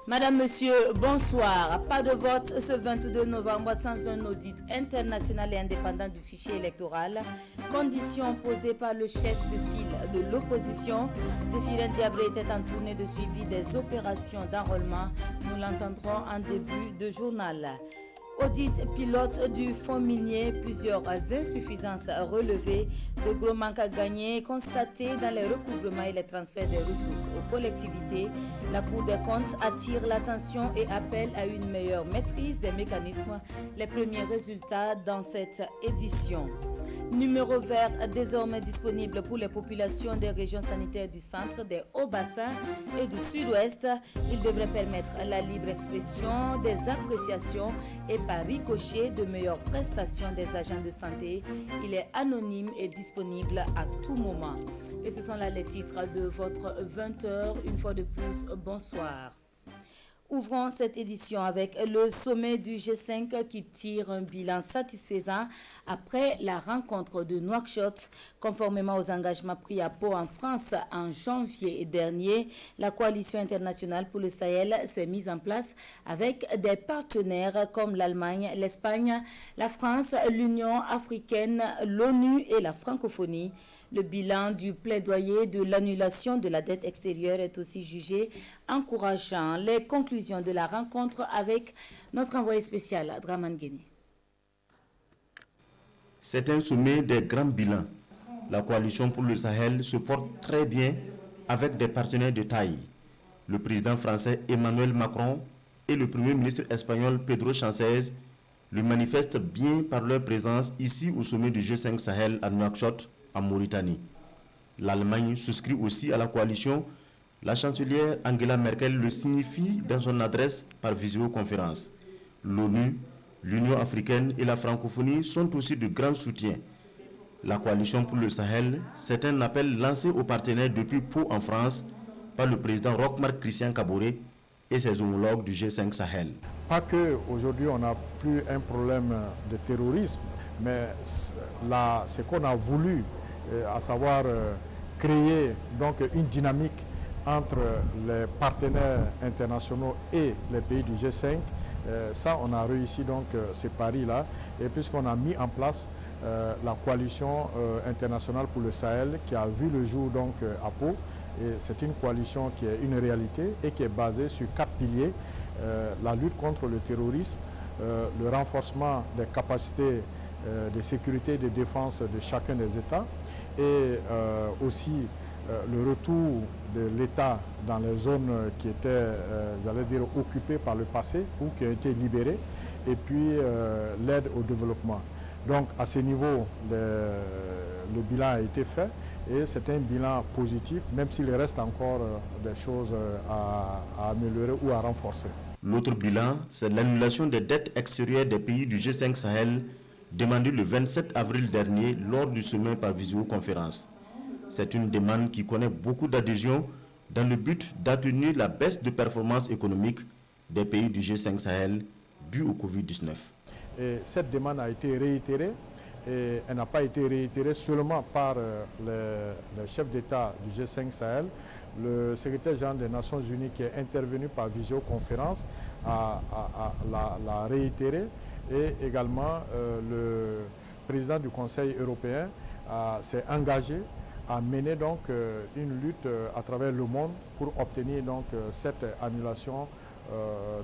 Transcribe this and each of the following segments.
Madame, Monsieur, bonsoir. Pas de vote ce 22 novembre sans un audit international et indépendant du fichier électoral. Condition posée par le chef de file de l'opposition. Zéphirin Diabré était en tournée de suivi des opérations d'enrôlement. Nous l'entendrons en début de journal. Audit pilote du fonds minier, plusieurs insuffisances relevées, de gros manques à gagner constatés dans les recouvrements et les transferts des ressources aux collectivités. La Cour des comptes attire l'attention et appelle à une meilleure maîtrise des mécanismes. Les premiers résultats dans cette édition. Numéro vert désormais disponible pour les populations des régions sanitaires du centre, des hauts-bassins et du sud-ouest. Il devrait permettre la libre expression des appréciations et par ricochet de meilleures prestations des agents de santé. Il est anonyme et disponible à tout moment. Et ce sont là les titres de votre 20h. Une fois de plus, bonsoir. Ouvrons cette édition avec le sommet du G5 qui tire un bilan satisfaisant après la rencontre de Nouakchott. Conformément aux engagements pris à Pau en France en janvier dernier, la coalition internationale pour le Sahel s'est mise en place avec des partenaires comme l'Allemagne, l'Espagne, la France, l'Union africaine, l'ONU et la francophonie. Le bilan du plaidoyer de l'annulation de la dette extérieure est aussi jugé encourageant. Les conclusions de la rencontre avec notre envoyé spécial, Draman Guéné. C'est un sommet des grands bilans. La coalition pour le Sahel se porte très bien avec des partenaires de taille. Le président français Emmanuel Macron et le premier ministre espagnol Pedro Sánchez le manifestent bien par leur présence ici au sommet du G5 Sahel à Nouakchott, en Mauritanie. L'Allemagne souscrit aussi à la coalition. La chancelière Angela Merkel le signifie dans son adresse par visioconférence. L'ONU, l'Union africaine et la francophonie sont aussi de grands soutiens. La coalition pour le Sahel, c'est un appel lancé aux partenaires depuis Pau en France par le président Roch-Marc Christian Kaboré et ses homologues du G5 Sahel. Pas qu'aujourd'hui on n'a plus un problème de terrorisme, mais ce qu'on a voulu, à savoir créer donc une dynamique entre les partenaires internationaux et les pays du G5. Ça, on a réussi donc ces paris-là. Et puisqu'on a mis en place la coalition internationale pour le Sahel qui a vu le jour donc à Pau. Et c'est une coalition qui est une réalité et qui est basée sur 4 piliers. La lutte contre le terrorisme, le renforcement des capacités de sécurité et de défense de chacun des États et aussi le retour de l'État dans les zones qui étaient, j'allais dire, occupées par le passé ou qui ont été libérées, et puis l'aide au développement. Donc à ce niveau, le bilan a été fait et c'est un bilan positif, même s'il reste encore des choses à améliorer ou à renforcer. L'autre bilan, c'est l'annulation des dettes extérieures des pays du G5 Sahel, demandée le 27 avril dernier lors du sommet par visioconférence. C'est une demande qui connaît beaucoup d'adhésion dans le but d'atténuer la baisse de performance économique des pays du G5 Sahel due au Covid-19. Et cette demande a été réitérée et elle n'a pas été réitérée seulement par les chefs d'État du G5 Sahel. Le secrétaire général des Nations Unies qui est intervenu par visioconférence l'a réitéré et également le président du Conseil européen s'est engagé à mener donc une lutte à travers le monde pour obtenir donc cette annulation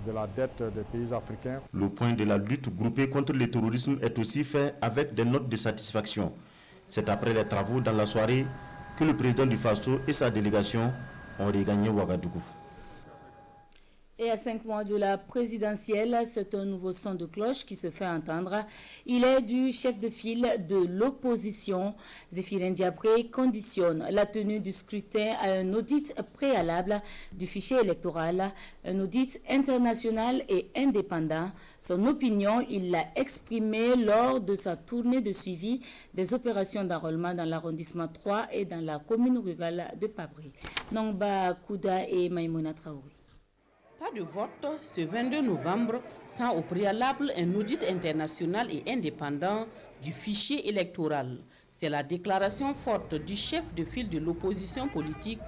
de la dette des pays africains. Le point de la lutte groupée contre le terrorisme est aussi fait avec des notes de satisfaction. C'est après les travaux dans la soirée que le président du Faso et sa délégation ont regagné Ouagadougou. Et à 5 mois de la présidentielle, c'est un nouveau son de cloche qui se fait entendre. Il est du chef de file de l'opposition. Zéphirin Diabré conditionne la tenue du scrutin à un audit préalable du fichier électoral, un audit international et indépendant. Son opinion, il l'a exprimée lors de sa tournée de suivi des opérations d'enrôlement dans l'arrondissement 3 et dans la commune rurale de Pabri. Nongba Kouda et Maïmouna Traoré. Pas de vote ce 22 novembre sans au préalable un audit international et indépendant du fichier électoral. C'est la déclaration forte du chef de file de l'opposition politique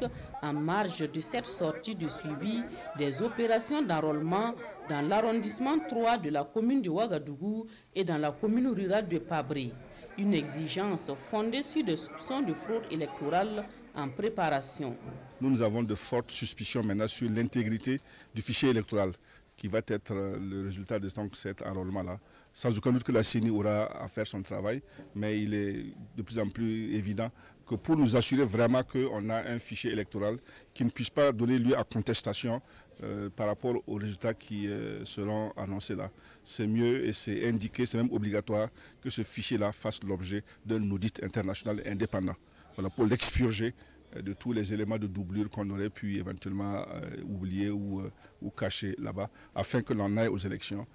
en marge de cette sortie de suivi des opérations d'enrôlement dans l'arrondissement 3 de la commune de Ouagadougou et dans la commune rurale de Pabré. Une exigence fondée sur des soupçons de fraude électorale en préparation. Nous avons de fortes suspicions maintenant sur l'intégrité du fichier électoral qui va être le résultat de cet enrôlement-là. Sans aucun doute que la CENI aura à faire son travail, mais il est de plus en plus évident que pour nous assurer vraiment qu'on a un fichier électoral qui ne puisse pas donner lieu à contestation par rapport aux résultats qui seront annoncés là, c'est mieux et c'est indiqué, c'est même obligatoire que ce fichier-là fasse l'objet d'un audit international indépendant. Voilà, pour l'expurger de tous les éléments de doublure qu'on aurait pu éventuellement oublier ou cacher là-bas, afin que l'on aille aux élections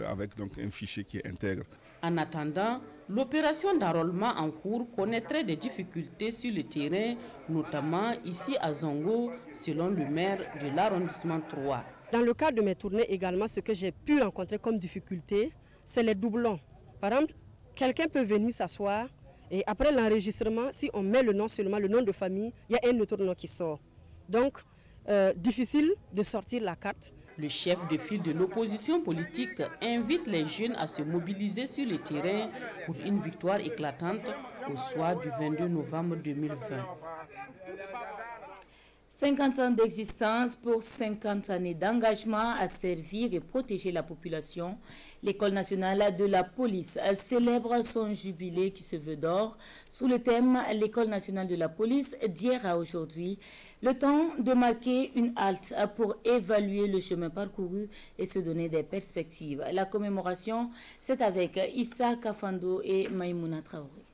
avec donc un fichier qui est intègre. En attendant, l'opération d'enrôlement en cours connaîtrait des difficultés sur le terrain, notamment ici à Zongo, selon le maire de l'arrondissement 3. Dans le cadre de mes tournées également, ce que j'ai pu rencontrer comme difficulté, c'est les doublons. Par exemple, quelqu'un peut venir s'asseoir et après l'enregistrement, si on met le nom seulement, le nom de famille, il y a un autre nom qui sort. Donc, difficile de sortir la carte. Le chef de file de l'opposition politique invite les jeunes à se mobiliser sur le terrain pour une victoire éclatante au soir du 22 novembre 2020. 50 ans d'existence pour 50 années d'engagement à servir et protéger la population. L'École nationale de la police célèbre son jubilé qui se veut d'or sous le thème « L'École nationale de la police d'hier à aujourd'hui ». Le temps de marquer une halte pour évaluer le chemin parcouru et se donner des perspectives. La commémoration, c'est avec Issa Kafando et Maïmouna Traoré.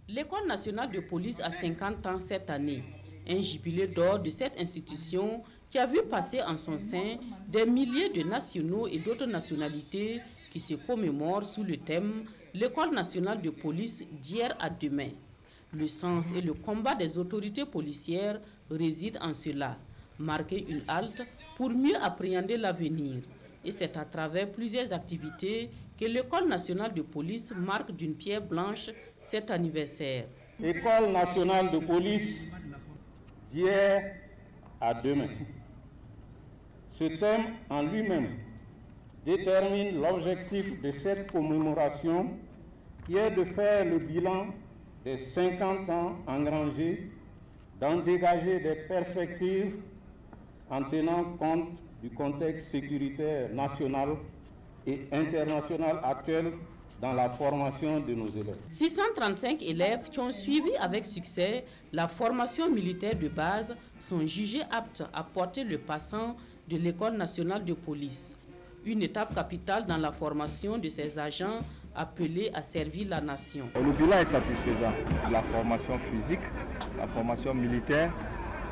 L'École nationale de police a 50 ans cette année. Un jubilé d'or de cette institution qui a vu passer en son sein des milliers de nationaux et d'autres nationalités qui se commémorent sous le thème « L'École nationale de police d'hier à demain ». Le sens et le combat des autorités policières résident en cela, marquer une halte pour mieux appréhender l'avenir. Et c'est à travers plusieurs activités que l'École nationale de police marque d'une pierre blanche cet anniversaire. École nationale de police d'hier à demain. Ce thème en lui-même détermine l'objectif de cette commémoration qui est de faire le bilan des 50 ans engrangés, d'en dégager des perspectives en tenant compte du contexte sécuritaire national et international actuel dans la formation de nos élèves. 635 élèves qui ont suivi avec succès la formation militaire de base sont jugés aptes à porter le passant de l'École nationale de police. Une étape capitale dans la formation de ces agents appelés à servir la nation. Le bilan est satisfaisant. La formation physique, la formation militaire,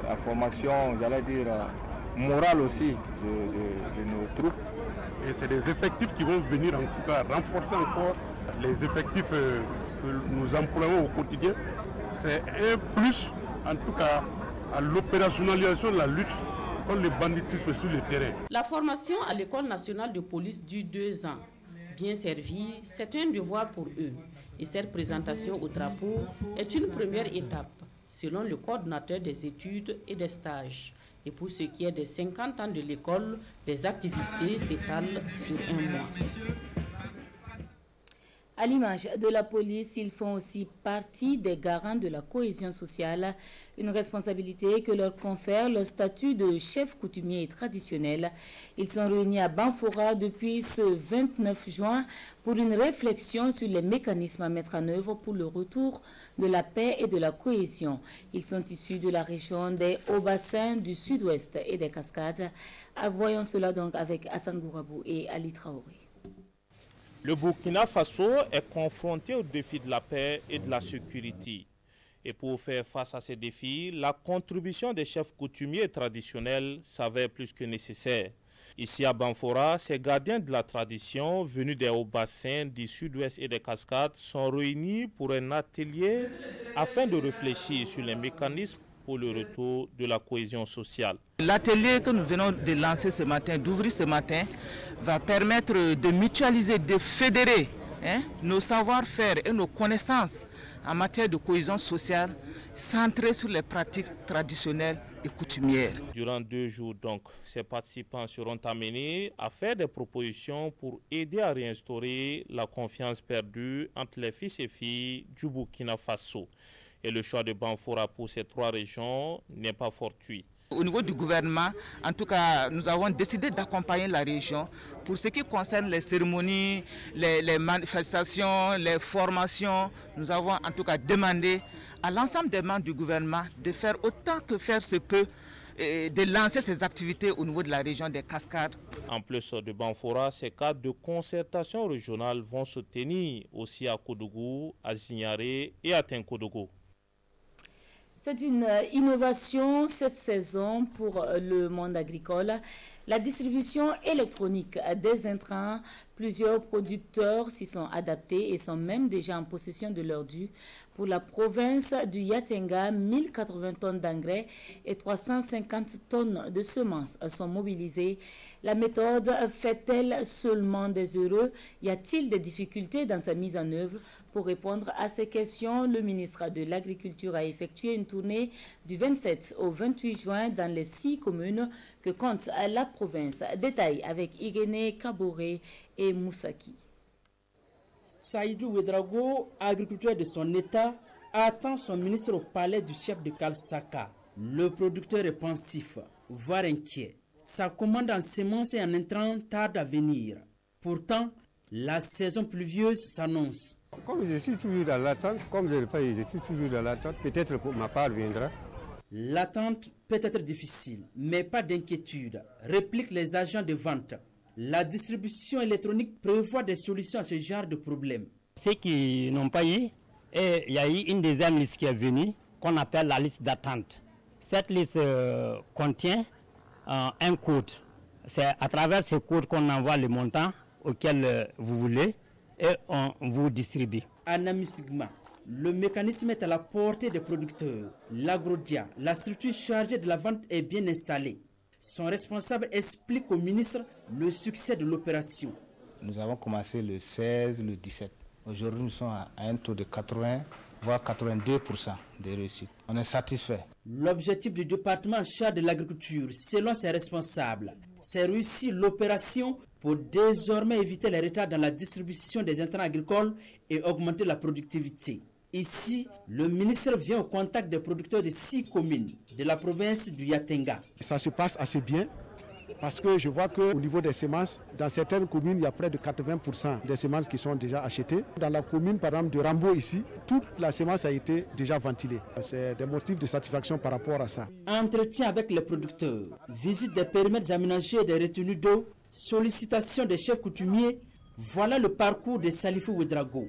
la formation, j'allais dire, morale aussi de nos troupes. Et c'est des effectifs qui vont venir en tout cas renforcer encore les effectifs que nous employons au quotidien. C'est un plus en tout cas à l'opérationnalisation de la lutte contre le banditisme sur le terrain. La formation à l'École nationale de police dure 2 ans. Bien servi, c'est un devoir pour eux. Et cette présentation au drapeau est une première étape, selon le coordinateur des études et des stages. Et pour ce qui est des 50 ans de l'école, les activités s'étalent sur 1 mois. À l'image de la police, ils font aussi partie des garants de la cohésion sociale, une responsabilité que leur confère le statut de chef coutumier et traditionnel. Ils sont réunis à Banfora depuis ce 29 juin pour une réflexion sur les mécanismes à mettre en œuvre pour le retour de la paix et de la cohésion. Ils sont issus de la région des Hauts-Bassins, du Sud-Ouest et des Cascades. Voyons cela donc avec Hassan Gourabou et Ali Traoré. Le Burkina Faso est confronté aux défis de la paix et de la sécurité. Et pour faire face à ces défis, la contribution des chefs coutumiers et traditionnels s'avère plus que nécessaire. Ici à Banfora, ces gardiens de la tradition venus des Hauts-Bassins, du Sud-Ouest et des Cascades sont réunis pour un atelier afin de réfléchir sur les mécanismes pour le retour de la cohésion sociale. L'atelier que nous venons de lancer ce matin, d'ouvrir ce matin, va permettre de mutualiser, de fédérer nos savoir-faire et nos connaissances en matière de cohésion sociale centrées sur les pratiques traditionnelles et coutumières. Durant 2 jours, donc, ces participants seront amenés à faire des propositions pour aider à réinstaurer la confiance perdue entre les fils et filles du Burkina Faso. Et le choix de Banfora pour ces 3 régions n'est pas fortuit. Au niveau du gouvernement, en tout cas, nous avons décidé d'accompagner la région pour ce qui concerne les cérémonies, les manifestations, les formations. Nous avons en tout cas demandé à l'ensemble des membres du gouvernement de faire autant que faire se peut, de lancer ces activités au niveau de la région des Cascades. En plus de Banfora, ces cadres de concertation régionale vont se tenir aussi à Koudougou, à Zignaré et à Tinkodougou. C'est une innovation cette saison pour le monde agricole. La distribution électronique des intrants, plusieurs producteurs s'y sont adaptés et sont même déjà en possession de leur dû. Pour la province du Yatenga, 1080 tonnes d'engrais et 350 tonnes de semences sont mobilisées. La méthode fait-elle seulement des heureux? Y a-t-il des difficultés dans sa mise en œuvre? Pour répondre à ces questions, le ministre de l'Agriculture a effectué une tournée du 27 au 28 juin dans les 6 communes que compte la province. Détail avec Irénée Kaboré et Moussaki. Saïdou Ouedraogo, agriculteur de son état, attend son ministre au palais du chef de Kalsaka. Le producteur est pensif, voire inquiet. Sa commande en semences et en intrants tarde à venir. Pourtant, la saison pluvieuse s'annonce. Comme je suis toujours dans l'attente, comme je le paye, je suis toujours dans l'attente, peut-être que ma part viendra. L'attente peut être difficile, mais pas d'inquiétude, répliquent les agents de vente. La distribution électronique prévoit des solutions à ce genre de problème. Ceux qui n'ont pas eu, et il y a eu une deuxième liste qui est venue, qu'on appelle la liste d'attente. Cette liste contient un code. C'est à travers ce code qu'on envoie le montant auquel vous voulez et on vous distribue. Anami Sigma, le mécanisme est à la portée des producteurs. L'Agrodia, la structure chargée de la vente, est bien installée. Son responsable explique au ministre le succès de l'opération. Nous avons commencé le 16, le 17. Aujourd'hui, nous sommes à un taux de 80, voire 82% de réussite. On est satisfait. L'objectif du département en charge de l'agriculture, selon ses responsables, c'est réussir l'opération pour désormais éviter les retards dans la distribution des intrants agricoles et augmenter la productivité. Ici, le ministre vient au contact des producteurs de 6 communes de la province du Yatenga. Ça se passe assez bien parce que je vois qu'au niveau des semences, dans certaines communes, il y a près de 80% des semences qui sont déjà achetées. Dans la commune, par exemple, de Rambo ici, toute la semence a été déjà ventilée. C'est des motifs de satisfaction par rapport à ça. Entretien avec les producteurs, visite des périmètres aménagés et des retenues d'eau, sollicitation des chefs coutumiers, voilà le parcours de Salifou Ouedraogo.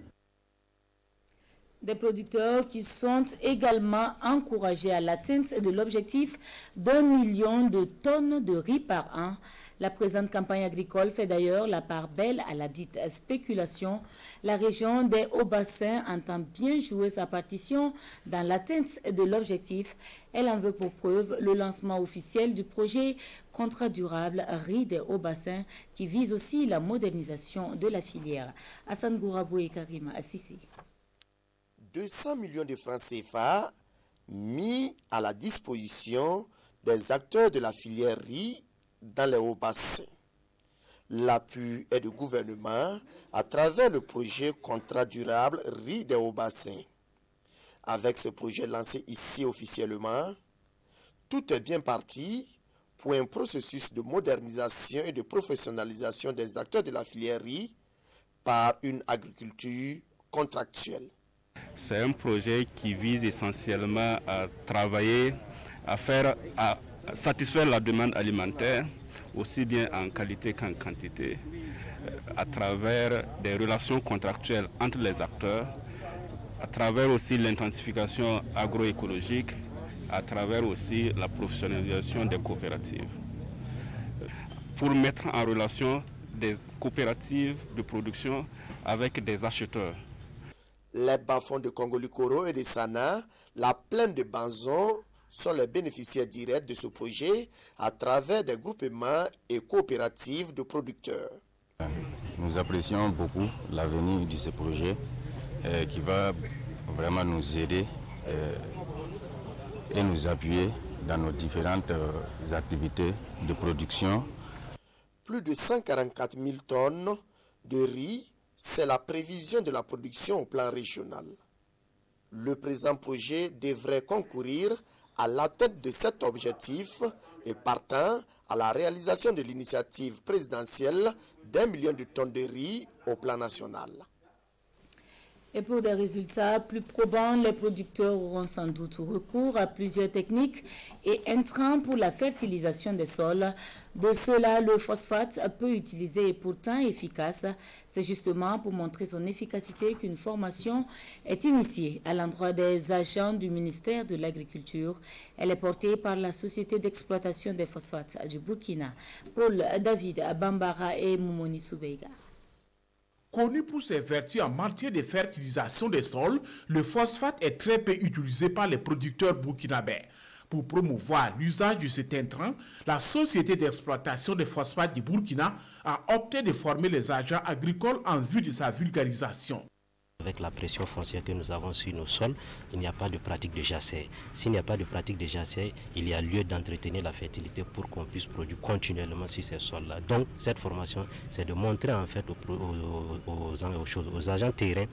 Des producteurs qui sont également encouragés à l'atteinte de l'objectif d'1 million de tonnes de riz par an. La présente campagne agricole fait d'ailleurs la part belle à la dite spéculation. La région des Hauts-Bassins entend bien jouer sa partition dans l'atteinte de l'objectif. Elle en veut pour preuve le lancement officiel du projet Contrat durable riz des Hauts-Bassins qui vise aussi la modernisation de la filière. Hassan Gourabou et Karima Assisi. 200 millions de francs CFA mis à la disposition des acteurs de la filière riz dans les Hauts-Bassins. L'appui est du gouvernement à travers le projet Contrat durable riz des Hauts-Bassins. Avec ce projet lancé ici officiellement, tout est bien parti pour un processus de modernisation et de professionnalisation des acteurs de la filière riz par une agriculture contractuelle. C'est un projet qui vise essentiellement à travailler, à satisfaire la demande alimentaire, aussi bien en qualité qu'en quantité, à travers des relations contractuelles entre les acteurs, à travers aussi l'intensification agroécologique, à travers aussi la professionnalisation des coopératives. Pour mettre en relation des coopératives de production avec des acheteurs. Les bas-fonds de Congo-Likoro et de Sana, la plaine de Banzon, sont les bénéficiaires directs de ce projet à travers des groupements et coopératives de producteurs. Nous apprécions beaucoup la venue de ce projet qui va vraiment nous aider et nous appuyer dans nos différentes activités de production. Plus de 144 000 tonnes de riz, c'est la prévision de la production au plan régional. Le présent projet devrait concourir à l'atteinte de cet objectif et partant à la réalisation de l'initiative présidentielle d'1 million de tonnes de riz au plan national. Et pour des résultats plus probants, les producteurs auront sans doute recours à plusieurs techniques et intrants pour la fertilisation des sols. De cela, le phosphate peu utilisé et pourtant efficace. C'est justement pour montrer son efficacité qu'une formation est initiée à l'endroit des agents du ministère de l'Agriculture. Elle est portée par la Société d'exploitation des phosphates du Burkina, Paul David Bambara et Moumouni Soubeiga. Connu pour ses vertus en matière de fertilisation des sols, le phosphate est très peu utilisé par les producteurs burkinabés. Pour promouvoir l'usage de cet intrant, la Société d'exploitation des phosphates du Burkina a opté de former les agents agricoles en vue de sa vulgarisation. Avec la pression foncière que nous avons sur nos sols, il n'y a pas de pratique de jachère. S'il n'y a pas de pratique de jachère, il y a lieu d'entretenir la fertilité pour qu'on puisse produire continuellement sur ces sols-là. Donc cette formation, c'est de montrer en fait aux agents terrains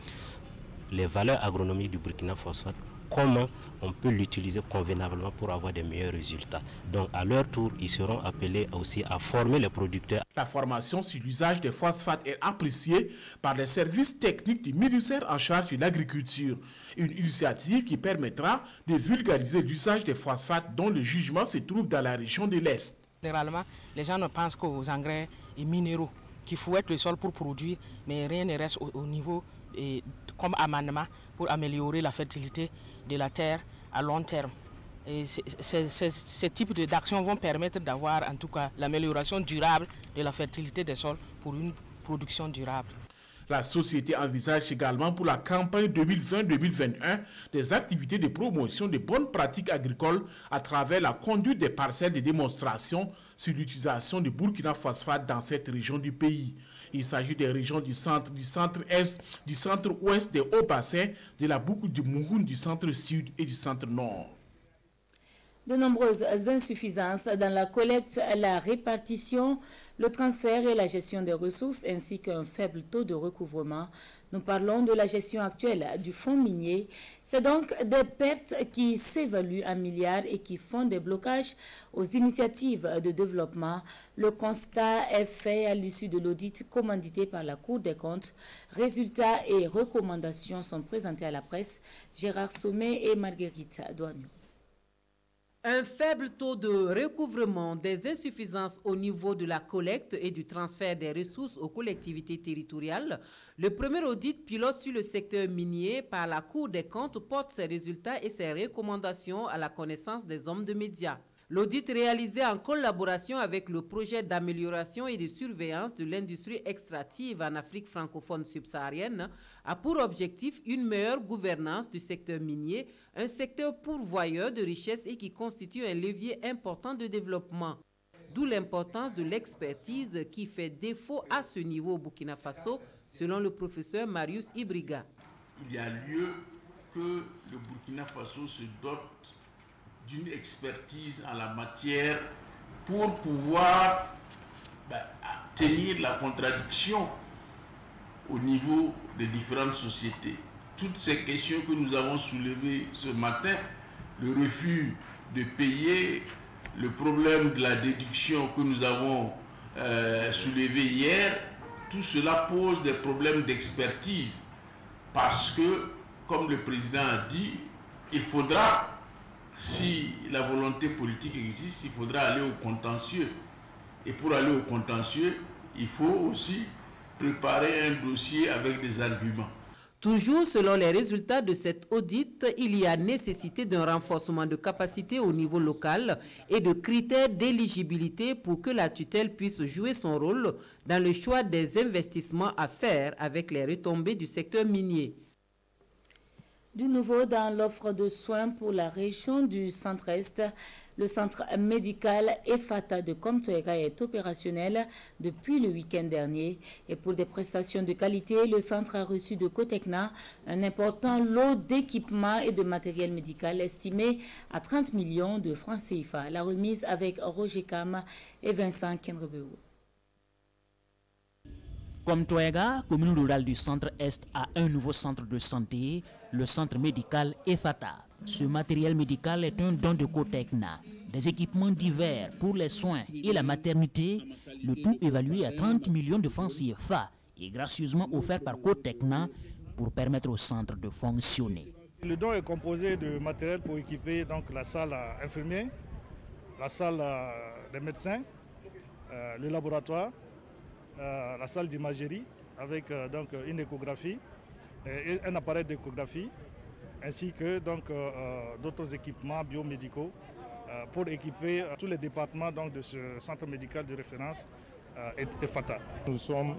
les valeurs agronomiques du Burkina phosphate, comment on peut l'utiliser convenablement pour avoir des meilleurs résultats. Donc à leur tour, ils seront appelés aussi à former les producteurs. La formation sur l'usage des phosphates est appréciée par les services techniques du ministère en charge de l'agriculture. Une initiative qui permettra de vulgariser l'usage des phosphates dont le jugement se trouve dans la région de l'Est. Généralement, les gens ne pensent qu'aux engrais et minéraux qui fouettent le sol pour produire, mais rien ne reste au niveau comme amendement pour améliorer la fertilité de la terre à long terme. Et ces types d'actions vont permettre d'avoir en tout cas l'amélioration durable de la fertilité des sols pour une production durable. La société envisage également pour la campagne 2020-2021 des activités de promotion des bonnes pratiques agricoles à travers la conduite des parcelles de démonstration sur l'utilisation du Burkina phosphate dans cette région du pays. Il s'agit des régions du centre-est, du centre-ouest, des hauts bassins, de la boucle du Mouhoun, du centre-sud et du centre-nord. De nombreuses insuffisances dans la collecte, la répartition, le transfert et la gestion des ressources, ainsi qu'un faible taux de recouvrement. Nous parlons de la gestion actuelle du fonds minier. C'est donc des pertes qui s'évaluent en milliards et qui font des blocages aux initiatives de développement. Le constat est fait à l'issue de l'audit commandité par la Cour des comptes. Résultats et recommandations sont présentés à la presse. Gérard Sommet et Marguerite Douagnou. Un faible taux de recouvrement, des insuffisances au niveau de la collecte et du transfert des ressources aux collectivités territoriales. Le premier audit pilote sur le secteur minier par la Cour des comptes porte ses résultats et ses recommandations à la connaissance des hommes de médias. L'audit réalisé en collaboration avec le projet d'amélioration et de surveillance de l'industrie extractive en Afrique francophone subsaharienne a pour objectif une meilleure gouvernance du secteur minier, un secteur pourvoyeur de richesses et qui constitue un levier important de développement. D'où l'importance de l'expertise qui fait défaut à ce niveau au Burkina Faso, selon le professeur Marius Ibriga. Il y a lieu que le Burkina Faso se dote d'une expertise en la matière pour pouvoir tenir la contradiction au niveau des différentes sociétés. Toutes ces questions que nous avons soulevées ce matin, le refus de payer, le problème de la déduction que nous avons soulevé hier, tout cela pose des problèmes d'expertise parce que, comme le président a dit, il faudra, si la volonté politique existe, il faudra aller au contentieux. Et pour aller au contentieux, il faut aussi préparer un dossier avec des arguments. Toujours selon les résultats de cet audit, il y a nécessité d'un renforcement de capacité au niveau local et de critères d'éligibilité pour que la tutelle puisse jouer son rôle dans le choix des investissements à faire avec les retombées du secteur minier. Du nouveau dans l'offre de soins pour la région du centre-est, le centre médical EFATA de Komtoega est opérationnel depuis le week-end dernier. Et pour des prestations de qualité, le centre a reçu de Cotecna un important lot d'équipements et de matériel médical estimé à 30 millions de francs CFA. La remise avec Roger Kam et Vincent Kenrebeu. Komtoega, commune rurale du centre-est, a un nouveau centre de santé, le centre médical EFATA. Ce matériel médical est un don de Cotecna. Des équipements divers pour les soins et la maternité, le tout évalué à 30 millions de francs CFA et gracieusement offert par Cotecna pour permettre au centre de fonctionner. Le don est composé de matériel pour équiper donc, la salle infirmière, la salle des médecins, le laboratoire, la salle d'imagerie avec donc une échographie, et un appareil d'échographie, ainsi que donc d'autres équipements biomédicaux pour équiper tous les départements donc, de ce centre médical de référence EFATA. Nous sommes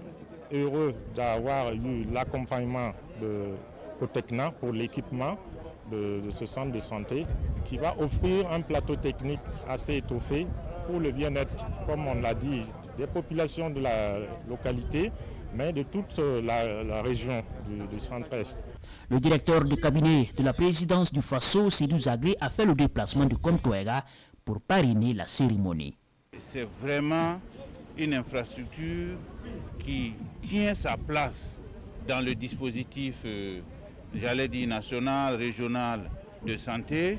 heureux d'avoir eu l'accompagnement de Cotecna pour l'équipement de ce centre de santé qui va offrir un plateau technique assez étoffé pour le bien-être, comme on l'a dit, des populations de la localité, mais de toute la région du centre-est. Le directeur de cabinet de la présidence du FASO, Sidou Zagré, a fait le déplacement de Komtoega pour parrainer la cérémonie. C'est vraiment une infrastructure qui tient sa place dans le dispositif, j'allais dire, national, régional de santé,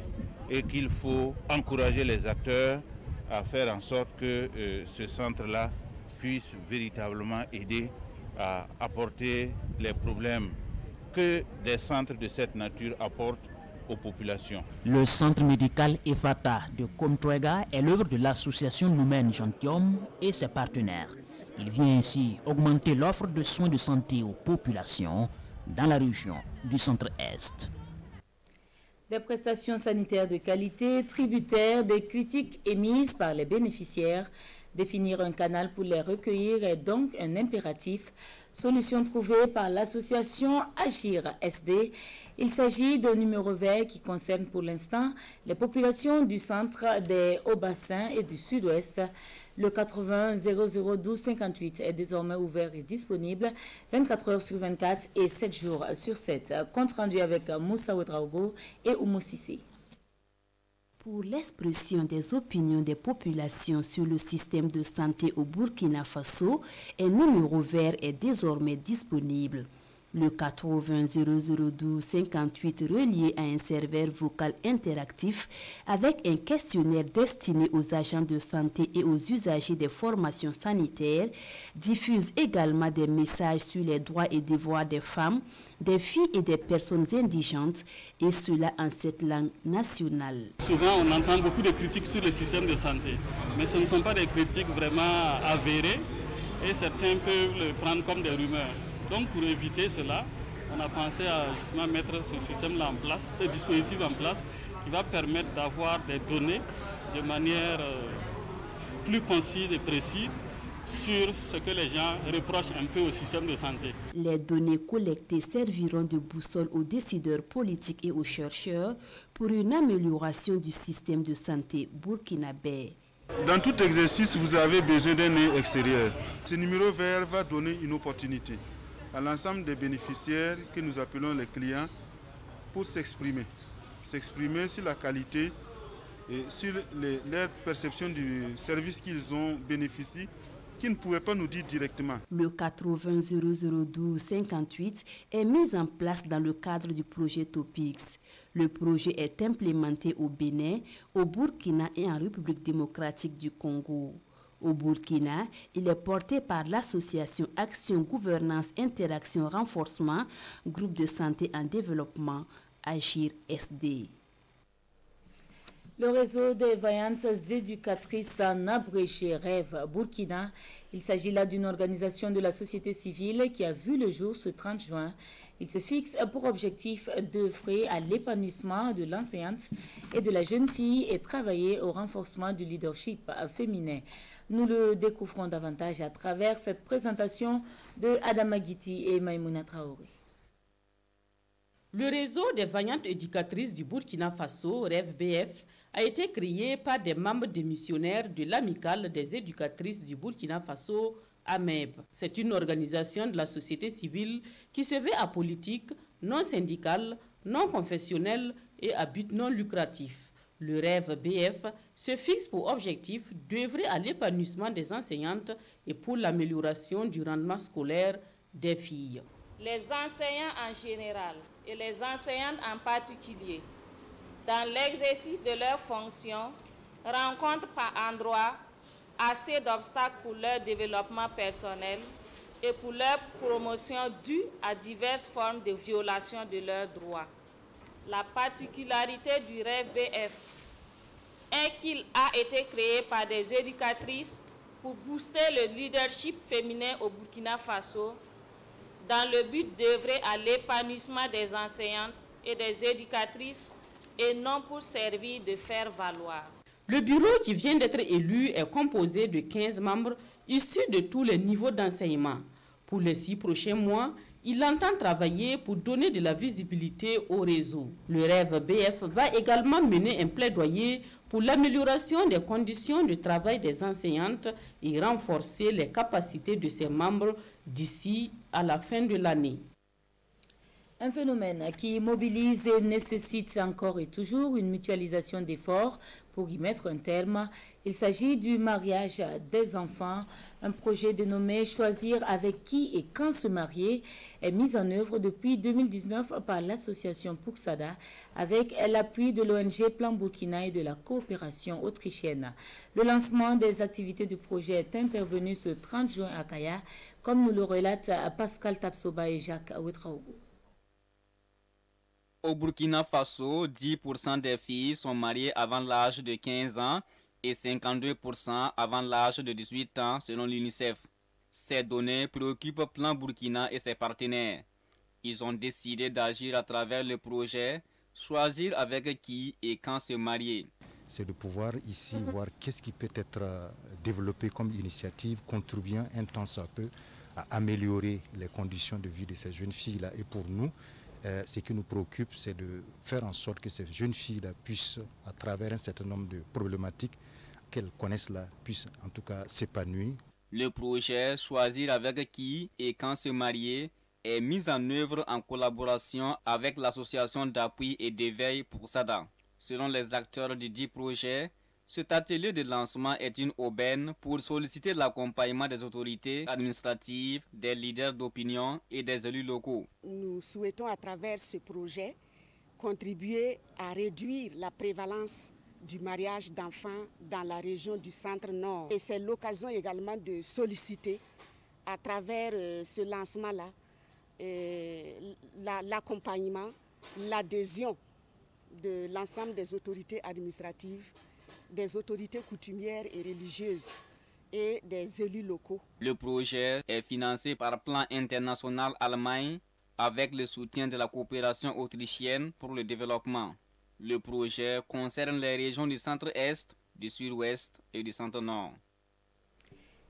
et qu'il faut encourager les acteurs à faire en sorte que ce centre-là puisse véritablement aider à apporter les problèmes que des centres de cette nature apportent aux populations. Le centre médical EFATA de Komtoega est l'œuvre de l'association Lumen Gentium et ses partenaires. Il vient ainsi augmenter l'offre de soins de santé aux populations dans la région du centre-est. Des prestations sanitaires de qualité, tributaires des critiques émises par les bénéficiaires. Définir un canal pour les recueillir est donc un impératif. Solution trouvée par l'association Agir SD. Il s'agit d'un numéro vert qui concerne pour l'instant les populations du centre, des Hauts-Bassins et du Sud-Ouest. Le 80 0012 58 est désormais ouvert et disponible 24 heures sur 24 et 7 jours sur 7. Compte rendu avec Moussa Ouedraogo et Oumou Sissé. Pour l'expression des opinions des populations sur le système de santé au Burkina Faso, un numéro vert est désormais disponible. Le 80 0012 58 relié à un serveur vocal interactif avec un questionnaire destiné aux agents de santé et aux usagers des formations sanitaires diffuse également des messages sur les droits et devoirs des femmes, des filles et des personnes indigentes, et cela en cette langue nationale. Souvent, on entend beaucoup de critiques sur le système de santé, mais ce ne sont pas des critiques vraiment avérées et certains peuvent le prendre comme des rumeurs. Donc pour éviter cela, on a pensé à justement mettre ce système-là en place, ce dispositif en place, qui va permettre d'avoir des données de manière plus concise et précise sur ce que les gens reprochent un peu au système de santé. Les données collectées serviront de boussole aux décideurs politiques et aux chercheurs pour une amélioration du système de santé burkinabé. Dans tout exercice, vous avez besoin d'un œil extérieur. Ce numéro vert va donner une opportunité à l'ensemble des bénéficiaires que nous appelons les clients pour s'exprimer sur la qualité et sur leur perception du service qu'ils ont bénéficié, qu'ils ne pouvaient pas nous dire directement. Le 80 0012 58 est mis en place dans le cadre du projet Topix. Le projet est implémenté au Bénin, au Burkina et en République démocratique du Congo. Au Burkina, il est porté par l'association Action Gouvernance Interaction Renforcement, groupe de santé en développement, Agir SD. Le réseau des vaillantes éducatrices en abrégé Rêve Burkina. Il s'agit là d'une organisation de la société civile qui a vu le jour ce 30 juin. Il se fixe pour objectif d'œuvrer à l'épanouissement de l'enseignante et de la jeune fille et travailler au renforcement du leadership féminin. Nous le découvrons davantage à travers cette présentation de Adama Guiti et Maïmouna Traoré. Le réseau des vaillantes éducatrices du Burkina Faso, REV-BF, a été créé par des membres démissionnaires de l'Amicale des éducatrices du Burkina Faso, AMEB. C'est une organisation de la société civile qui se veut apolitique, non syndicale, non confessionnelle et à but non lucratif. Le REV-BF se fixe pour objectif d'œuvrer à l'épanouissement des enseignantes et pour l'amélioration du rendement scolaire des filles. Les enseignants en général et les enseignantes en particulier, dans l'exercice de leurs fonctions, rencontrent par endroits assez d'obstacles pour leur développement personnel et pour leur promotion due à diverses formes de violation de leurs droits. La particularité du REV-BF est qu'il a été créé par des éducatrices pour booster le leadership féminin au Burkina Faso dans le but d'œuvrer à l'épanouissement des enseignantes et des éducatrices et non pour servir de faire valoir. Le bureau qui vient d'être élu est composé de 15 membres issus de tous les niveaux d'enseignement. Pour les 6 prochains mois, il entend travailler pour donner de la visibilité au réseau. Le REV-BF va également mener un plaidoyer pour l'amélioration des conditions de travail des enseignantes et renforcer les capacités de ses membres d'ici à la fin de l'année. Un phénomène qui mobilise et nécessite encore et toujours une mutualisation d'efforts pour y mettre un terme. Il s'agit du mariage des enfants. Un projet dénommé « Choisir avec qui et quand se marier » est mis en œuvre depuis 2019 par l'association Pouxada avec l'appui de l'ONG Plan Burkina et de la coopération autrichienne. Le lancement des activités du projet est intervenu ce 30 juin à Kaya, comme nous le relatent Pascal Tapsoba et Jacques Ouetraogo. Au Burkina Faso, 10% des filles sont mariées avant l'âge de 15 ans et 52% avant l'âge de 18 ans selon l'UNICEF. Ces données préoccupent Plan Burkina et ses partenaires. Ils ont décidé d'agir à travers le projet « Choisir avec qui et quand se marier ». C'est de pouvoir ici voir qu'est-ce qui peut être développé comme initiative, contribuant un temps soit peu à améliorer les conditions de vie de ces jeunes filles-là. Et pour nous, ce qui nous préoccupe, c'est de faire en sorte que ces jeunes filles-là puissent, à travers un certain nombre de problématiques qu'elles connaissent là, puissent en tout cas s'épanouir. Le projet « Choisir avec qui et quand se marier » est mis en œuvre en collaboration avec l'association d'appui et d'éveil Pouxada. Selon les acteurs du dit projet, cet atelier de lancement est une aubaine pour solliciter l'accompagnement des autorités administratives, des leaders d'opinion et des élus locaux. Nous souhaitons à travers ce projet contribuer à réduire la prévalence du mariage d'enfants dans la région du centre-nord. Et c'est l'occasion également de solliciter à travers ce lancement-là l'accompagnement, l'adhésion de l'ensemble des autorités administratives, des autorités coutumières et religieuses et des élus locaux. Le projet est financé par Plan International Allemagne avec le soutien de la coopération autrichienne pour le développement. Le projet concerne les régions du centre-est, du sud-ouest et du centre-nord.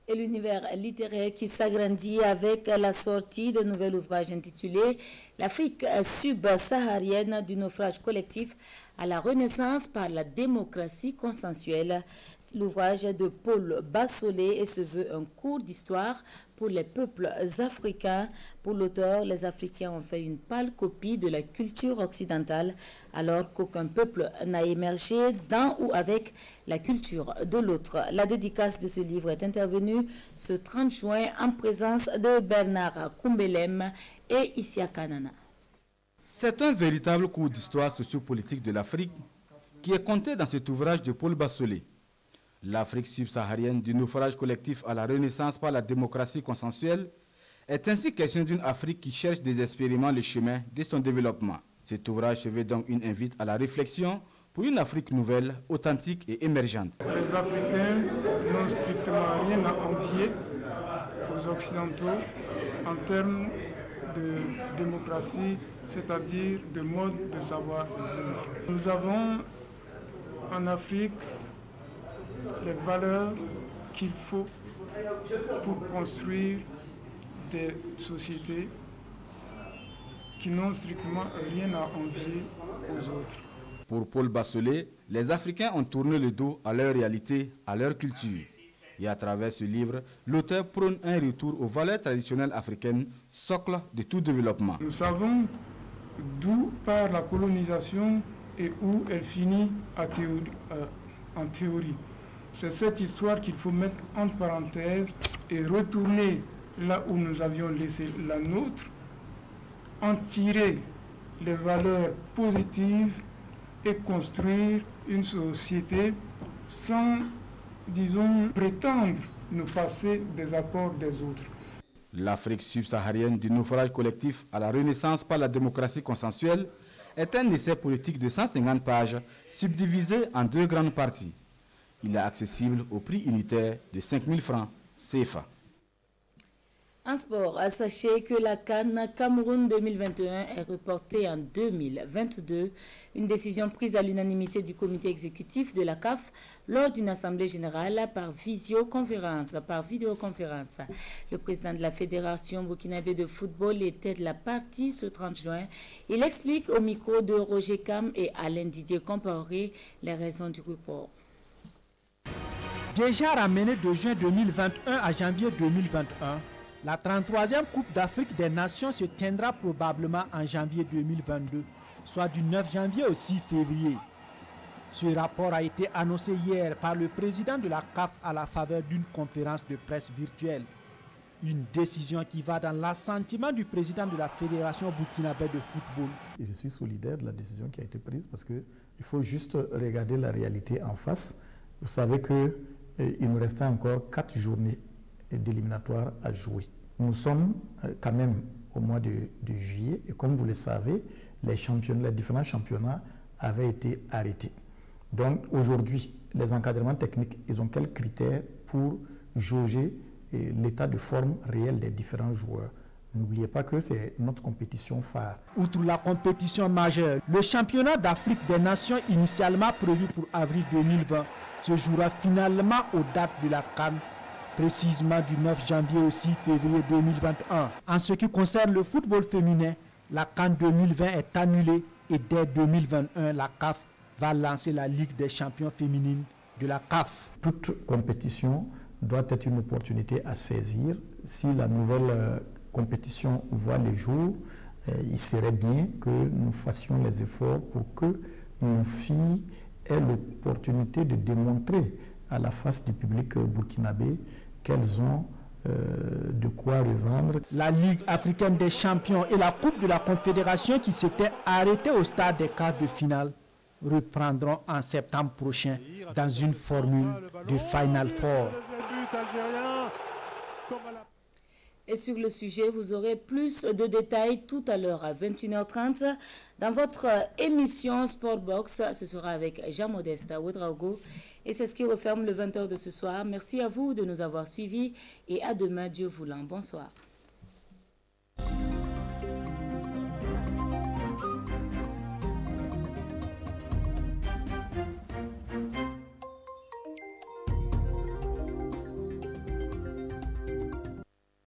Et l'univers littéraire qui s'agrandit avec la sortie d'un nouvel ouvrage intitulé « L'Afrique subsaharienne du naufrage collectif à la renaissance par la démocratie consensuelle ». L'ouvrage de Paul Bassolé se veut un cours d'histoire pour les peuples africains. Pour l'auteur, les Africains ont fait une pâle copie de la culture occidentale, alors qu'aucun peuple n'a émergé dans ou avec la culture de l'autre. La dédicace de ce livre est intervenue ce 30 juin en présence de Bernard Koumbelem et Isiaka Nana. C'est un véritable cours d'histoire sociopolitique de l'Afrique qui est compté dans cet ouvrage de Paul Bassolé. L'Afrique subsaharienne du naufrage collectif à la renaissance par la démocratie consensuelle est ainsi question d'une Afrique qui cherche désespérément le chemin de son développement. Cet ouvrage se veut donc une invite à la réflexion pour une Afrique nouvelle, authentique et émergente. Les Africains n'ont strictement rien à envier aux Occidentaux en termes de démocratie, c'est-à-dire de mode de savoir-vivre. Nous avons en Afrique les valeurs qu'il faut pour construire des sociétés qui n'ont strictement rien à envier aux autres. Pour Paul Basselet, les Africains ont tourné le dos à leur réalité, à leur culture. Et à travers ce livre, l'auteur prône un retour aux valeurs traditionnelles africaines, socle de tout développement. Nous savons d'où part la colonisation et où elle finit en théorie. C'est cette histoire qu'il faut mettre entre parenthèses et retourner là où nous avions laissé la nôtre, en tirer les valeurs positives et construire une société sans, disons, prétendre nous passer des apports des autres. L'Afrique subsaharienne du naufrage collectif à la renaissance par la démocratie consensuelle est un essai politique de 150 pages subdivisé en 2 grandes parties. Il est accessible au prix unitaire de 5 000 francs CFA. En sport, sachez que la CAN Cameroun 2021 est reportée en 2022. Une décision prise à l'unanimité du comité exécutif de la CAF lors d'une assemblée générale par vidéoconférence. Le président de la Fédération burkinabé de football était de la partie ce 30 juin. Il explique au micro de Roger Cam et Alain Didier Comparé les raisons du report. Déjà ramenée de juin 2021 à janvier 2021, la 33e Coupe d'Afrique des Nations se tiendra probablement en janvier 2022, soit du 9 janvier au 6 février. Ce rapport a été annoncé hier par le président de la CAF à la faveur d'une conférence de presse virtuelle. Une décision qui va dans l'assentiment du président de la Fédération burkinabé de football. Et je suis solidaire de la décision qui a été prise parce qu'il faut juste regarder la réalité en face. Vous savez qu'il nous restait encore 4 journées d'éliminatoires à jouer. Nous sommes quand même au mois de juillet et comme vous le savez, les différents championnats avaient été arrêtés. Donc aujourd'hui, les encadrements techniques, ils ont quels critères pour jauger l'état de forme réel des différents joueurs? N'oubliez pas que c'est notre compétition phare. Outre la compétition majeure, le championnat d'Afrique des Nations initialement prévu pour avril 2020 se jouera finalement aux dates de la CAN, précisément du 9 janvier au 6 février 2021. En ce qui concerne le football féminin, la CAN 2020 est annulée et dès 2021, la CAF va lancer la Ligue des champions féminines de la CAF. Toute compétition doit être une opportunité à saisir. Si la nouvelle compétition voit le jour, il serait bien que nous fassions les efforts pour que nos filles aient l'opportunité de démontrer à la face du public burkinabé qu'elles ont de quoi revendre. La Ligue africaine des champions et la Coupe de la Confédération qui s'étaient arrêtées au stade des quarts de finale reprendront en septembre prochain dans une formule de Final Four. Et sur le sujet, vous aurez plus de détails tout à l'heure à 21h30 dans votre émission Sportbox. Ce sera avec Jean-Modeste Ouedraogo. Et c'est ce qui referme le 20h de ce soir. Merci à vous de nous avoir suivis et à demain, Dieu voulant. Bonsoir.